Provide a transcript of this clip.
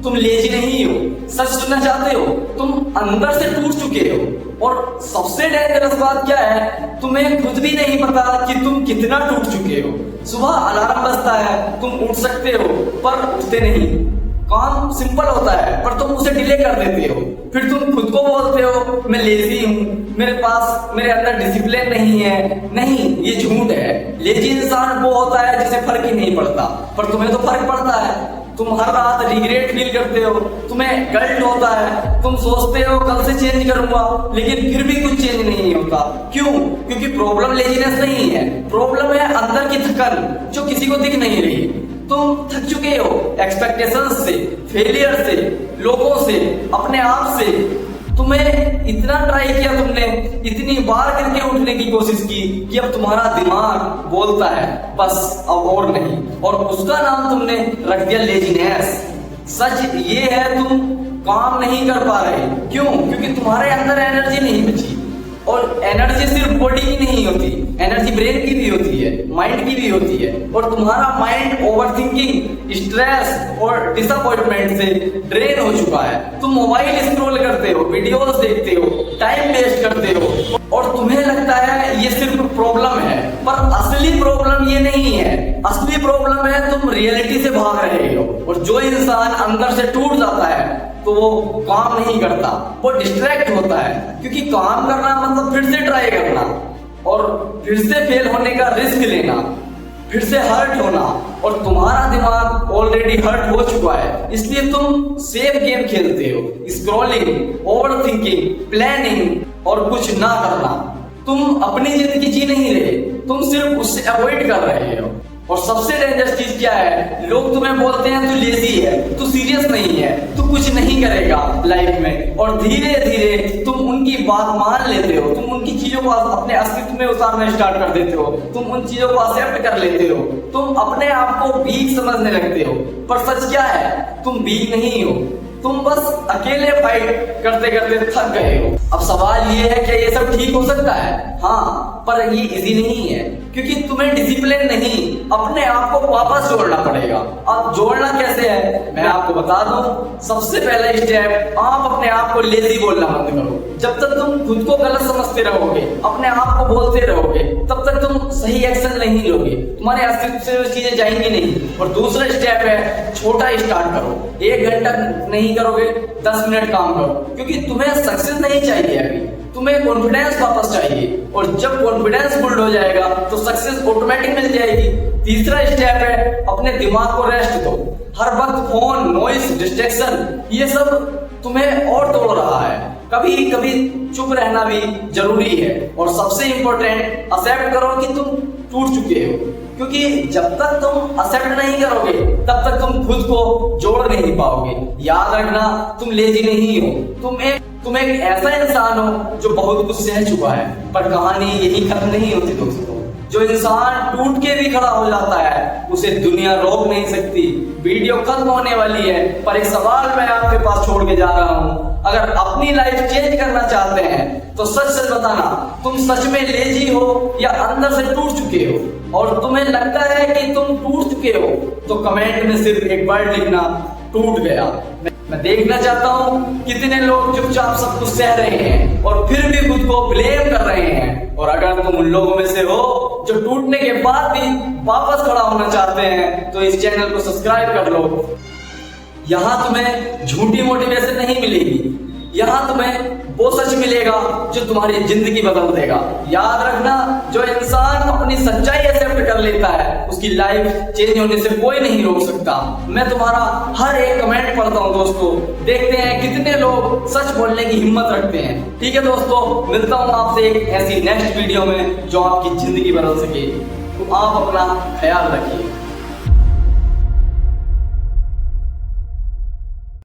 तुम लेजी नहीं हो, सच सुनना चाहते हो, तुम अंदर से टूट चुके हो। और सबसे डेंजरस बात क्या है, तुम्हें खुद भी नहीं पता कि तुम कितना टूट चुके हो। सुबह अलार्म बजता है, तुम उठ सकते हो पर उठते नहीं। काम सिंपल होता है पर तुम उसे डिले कर देते हो। फिर तुम खुद को बोलते हो मैं लेजी हूँ, मेरे अंदर डिसिप्लिन नहीं है। नहीं, ये झूठ है। लेजी इंसान वो होता है जिसे फर्क ही नहीं पड़ता, पर तुम्हें तो फर्क पड़ता है। तुम हर रात रिग्रेट फील करते हो, तुम्हें गिल्ट होता है, तुम सोचते हो कल से चेंज करूंगा, लेकिन फिर भी कुछ चेंज नहीं होता। क्यों? क्योंकि प्रॉब्लम लेजीनेस नहीं है, प्रॉब्लम है अंदर की थकन जो किसी को दिख नहीं रही। तुम थक चुके हो एक्सपेक्टेशंस से, फेलियर से, लोगों से, अपने आप से। तुम्हें इतना ट्राई किया, तुमने इतनी बार करके उठने की कोशिश की कि अब तुम्हारा दिमाग बोलता है बस अब और नहीं, और उसका नाम तुमने रख दिया लेजीनेस। सच ये है, तुम काम नहीं कर पा रहे। क्यों? क्योंकि तुम्हारे अंदर एनर्जी नहीं बची। और एनर्जी सिर्फ बॉडी की नहीं होती, एनर्जी ब्रेन की भी होती है, माइंड की भी होती है। और तुम्हारा माइंड ओवरथिंकिंग, स्ट्रेस और डिसअपॉइंटमेंट से ड्रेन हो चुका है। तुम मोबाइल स्क्रॉल करते हो, वीडियोस देखते हो, टाइम वेस्ट करते हो, और तुम्हें लगता है ये सिर्फ प्रॉब्लम है, पर असली प्रॉब्लम ये नहीं है। असली प्रॉब्लम है तुम रियलिटी से भाग रहे हो। और जो इंसान अंदर से टूट जाता है तो वो काम नहीं करता, वो डिस्ट्रैक्ट होता है। क्योंकि काम करना मतलब फिर से ट्राई करना, और फिर से फेल होने का रिस्क लेना, फिर से हर्ट होना। और तुम्हारा दिमाग ऑलरेडी हर्ट हो चुका है, इसलिए तुम सेफ गेम खेलते हो, स्क्रॉलिंग, ओवरथिंकिंग, प्लानिंग और कुछ ना करना। तुम अपनी जिंदगी जी नहीं रहे, तुम सिर्फ उससे अवॉइड कर रहे हो। और सबसे डेंजरस चीज क्या है, लोग तुम्हें बोलते हैं तू लेजी है, तू सीरियस नहीं है, तू कुछ नहीं करेगा लाइफ में। और धीरे धीरे तुम उनकी बात मान लेते हो, तुम उनकी चीजों को अपने अस्तित्व में उतारना स्टार्ट कर देते हो, तुम उन चीजों को एक्सेप्ट कर लेते हो, तुम अपने आप को वीक समझने लगते हो। पर सच क्या है, तुम वीक नहीं हो, तुम बस अकेले फाइट करते करते थक गए हो। अब सवाल ये है, क्या ये सब ठीक हो सकता है? हाँ, पर ये इजी नहीं है, क्योंकि तुम्हें डिसिप्लिन नहीं, अपने आप को वापस जोड़ना पड़ेगा। अब जोड़ना कैसे है, मैं आपको बता दूं। सबसे पहला स्टेप, आप अपने आप को लेजी बोलना बंद करो। जब तक तुम खुद को गलत समझते रहोगे, अपने आप को बोलते रहोगे, तब तक तुम सही एक्शन नहीं लोगे, तुम्हारे अस्तित्व से वो चीजें जाएंगी नहीं। और दूसरा स्टेप है, छोटा स्टार्ट करो। 1 घंटा नहीं करोगे, 10 मिनट काम करो, क्योंकि तुम्हें सक्सेस नहीं चाहिए अभी, तुम्हें कॉन्फिडेंस वापस चाहिए। और जब कॉन्फिडेंस बिल्ड हो जाएगा तो सक्सेस ऑटोमेटिक मिल जाएगी। तीसरा स्टेप है, अपने दिमाग को रेस्ट दो। हर वक्त फोन, नॉइस, डिस्ट्रैक्शन, ये सब तुम्हें और तोड़ रहा है। कभी कभी चुप रहना भी जरूरी है। और सबसे इंपॉर्टेंट, एक्सेप्ट करो कि तुम टूट चुके हो, क्योंकि जब तक तुम एक्सेप्ट नहीं करोगे तब तक तुम खुद को जोड़ नहीं पाओगे। याद रखना, तुम लेजी नहीं हो, तुम एक ऐसा इंसान हो जो बहुत कुछ सह चुका है। पर कहानी यही खत्म नहीं होती दोस्तों। जो इंसान टूट के भी खड़ा हो जाता है उसे दुनिया रोक नहीं सकती। वीडियो खत्म होने वाली है, पर एक सवाल मैं आपके पास छोड़ के जा रहा हूँ। अगर अपनी लाइफ चेंज करना चाहते हैं तो सच सच बताना, तुम सच में लेजी हो या अंदर से टूट चुके हो। और तुम्हें लगता है कि तुम टूट चुके हो तो कमेंट में सिर्फ एक वर्ड लिखना, टूट गया। मैं देखना चाहता हूँ कितने लोग चुपचाप सब कुछ सह रहे हैं और फिर भी खुद को ब्लेम कर रहे हैं। और अगर तुम उन लोगों में से हो जो टूटने के बाद भी वापस खड़ा होना चाहते हैं तो इस चैनल को सब्सक्राइब कर लो। यहाँ तुम्हें झूठी मोटिवेशन नहीं मिलेगी, यहाँ तुम्हें वो सच मिलेगा जो तुम्हारी जिंदगी बदल देगा। याद रखना, जो इंसान अपनी सच्चाई एक्सेप्ट कर लेता है उसकी लाइफ चेंज होने से कोई नहीं रोक सकता। मैं तुम्हारा हर एक कमेंट पढ़ता हूँ दोस्तों, देखते हैं कितने लोग सच बोलने की हिम्मत रखते हैं। ठीक है दोस्तों, मिलता हूँ आपसे एक ऐसी नेक्स्ट वीडियो में जो आपकी जिंदगी बदल सके। तो आप अपना ख्याल रखिए।